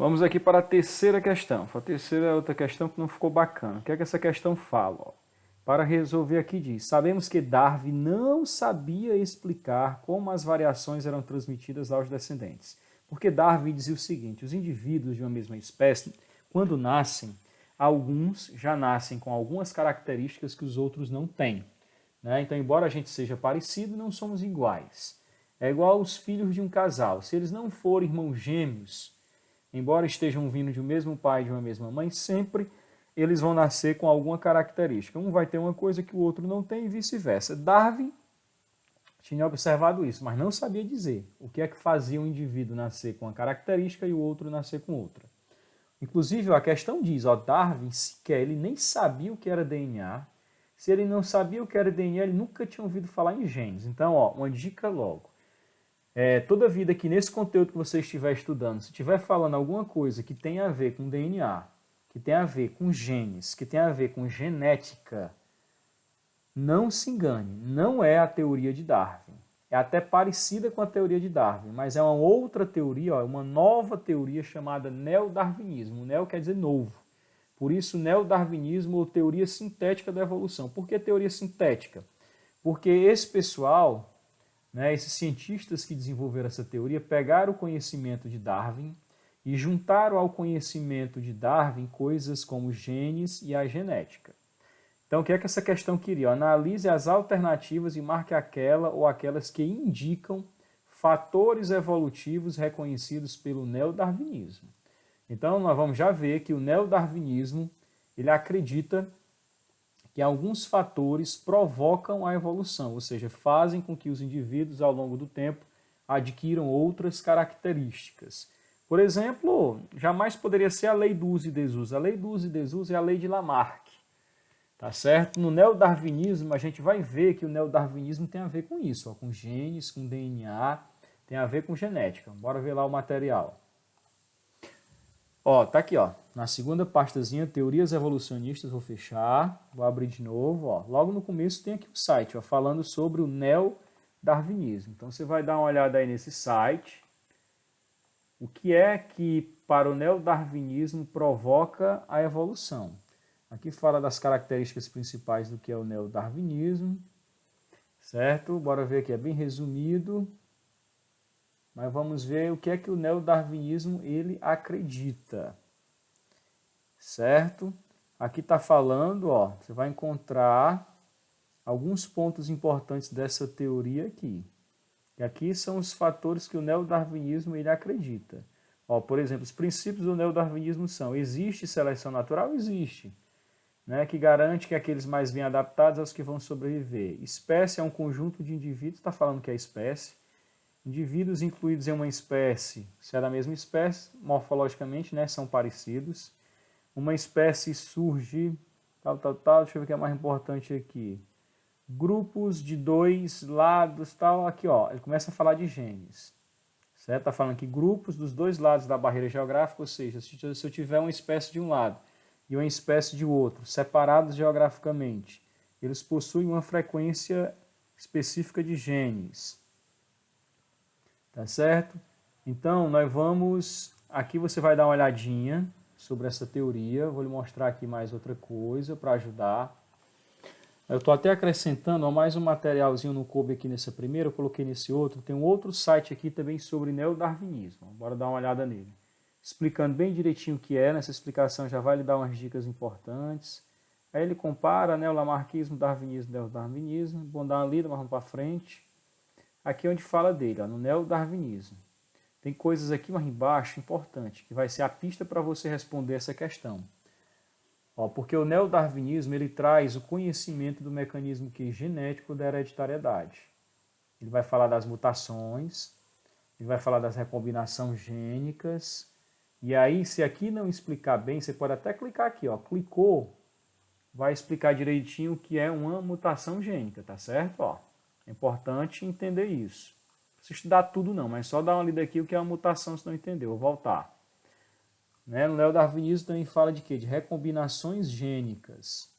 Vamos aqui para a terceira questão. A terceira é outra questão que não ficou bacana. O que é que essa questão fala? Ó, para resolver aqui diz, sabemos que Darwin não sabia explicar como as variações eram transmitidas aos descendentes. Porque Darwin dizia o seguinte, os indivíduos de uma mesma espécie, quando nascem, alguns já nascem com algumas características que os outros não têm. Né? Então, embora a gente seja parecido, não somos iguais. É igual os filhos de um casal. Se eles não forem irmãos gêmeos, embora estejam vindo de um mesmo pai e de uma mesma mãe, sempre eles vão nascer com alguma característica. Um vai ter uma coisa que o outro não tem e vice-versa. Darwin tinha observado isso, mas não sabia dizer o que é que fazia um indivíduo nascer com uma característica e o outro nascer com outra. Inclusive, a questão diz, ó, Darwin sequer, ele nem sabia o que era DNA. Se ele não sabia o que era DNA, ele nunca tinha ouvido falar em genes. Então, ó, uma dica logo. Toda vida que nesse conteúdo que você estiver estudando, se estiver falando alguma coisa que tem a ver com DNA, que tem a ver com genes, que tem a ver com genética, não se engane, não é a teoria de Darwin. É até parecida com a teoria de Darwin, mas é uma outra teoria, ó, uma nova teoria chamada neodarwinismo. Neo quer dizer novo. Por isso, neodarwinismo ou teoria sintética da evolução. Por que teoria sintética? Porque esse pessoal, né, esses cientistas que desenvolveram essa teoria, pegaram o conhecimento de Darwin e juntaram ao conhecimento de Darwin coisas como genes e a genética. Então, o que é que essa questão queria? Analise as alternativas e marque aquela ou aquelas que indicam fatores evolutivos reconhecidos pelo neodarwinismo. Então, nós vamos já ver que o neodarwinismo, ele acredita que alguns fatores provocam a evolução, ou seja, fazem com que os indivíduos, ao longo do tempo, adquiram outras características. Por exemplo, jamais poderia ser a lei do uso e desuso. A lei do uso e desuso é a lei de Lamarck. Tá certo? No neodarwinismo, a gente vai ver que o neodarwinismo tem a ver com isso, ó, com genes, com DNA, tem a ver com genética. Bora ver lá o material. Ó, tá aqui, ó, na segunda pastazinha, teorias evolucionistas, vou fechar, vou abrir de novo, ó. Logo no começo tem aqui o site, ó, falando sobre o neodarwinismo. Então você vai dar uma olhada aí nesse site. O que é que para o neodarwinismo provoca a evolução? Aqui fala das características principais do que é o neodarwinismo, certo? Bora ver aqui, é bem resumido, mas vamos ver o que é que o neodarwinismo ele acredita, certo? Aqui está falando, ó, você vai encontrar alguns pontos importantes dessa teoria aqui. E aqui são os fatores que o neodarwinismo ele acredita. Ó, por exemplo, os princípios do neodarwinismo são: existe seleção natural? Existe. Né, que garante que aqueles mais bem adaptados aos que vão sobreviver. Espécie é um conjunto de indivíduos, está falando que é espécie. Indivíduos incluídos em uma espécie, se é da mesma espécie, morfologicamente, né, são parecidos. Uma espécie surge, tal, deixa eu ver o que é mais importante aqui. Grupos de dois lados, tal, aqui ó, ele começa a falar de genes. Certo? Está falando que grupos dos dois lados da barreira geográfica, ou seja, se eu tiver uma espécie de um lado e uma espécie de outro, separados geograficamente, eles possuem uma frequência específica de genes. Tá certo? Então, nós vamos... Aqui você vai dar uma olhadinha sobre essa teoria. Vou lhe mostrar aqui mais outra coisa para ajudar. Eu estou até acrescentando mais um materialzinho, no coube aqui nessa primeira, eu coloquei nesse outro. Tem um outro site aqui também sobre neodarwinismo. Bora dar uma olhada nele. Explicando bem direitinho o que é, nessa explicação já vai lhe dar umas dicas importantes. Aí ele compara, né, o lamarquismo, darwinismo, neodarwinismo. Vamos dar uma lida, mas vamos para frente. Aqui é onde fala dele, ó, no neodarwinismo. Tem coisas aqui mais embaixo importante, que vai ser a pista para você responder essa questão. Ó, porque o neodarwinismo ele traz o conhecimento do mecanismo genético da hereditariedade. Ele vai falar das mutações, ele vai falar das recombinações gênicas. E aí, se aqui não explicar bem, você pode até clicar aqui, ó. Clicou, vai explicar direitinho o que é uma mutação gênica, tá certo? Ó, é importante entender isso. Não precisa estudar tudo não, mas só dar uma lida aqui o que é uma mutação se não entendeu. Vou voltar. Né? No neodarwinismo também fala de quê? De recombinações gênicas.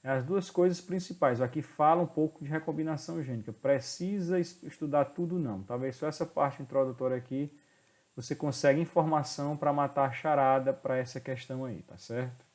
As duas coisas principais. Aqui fala um pouco de recombinação gênica. Precisa estudar tudo não. Talvez só essa parte introdutória aqui você consegue informação para matar a charada para essa questão aí, tá certo?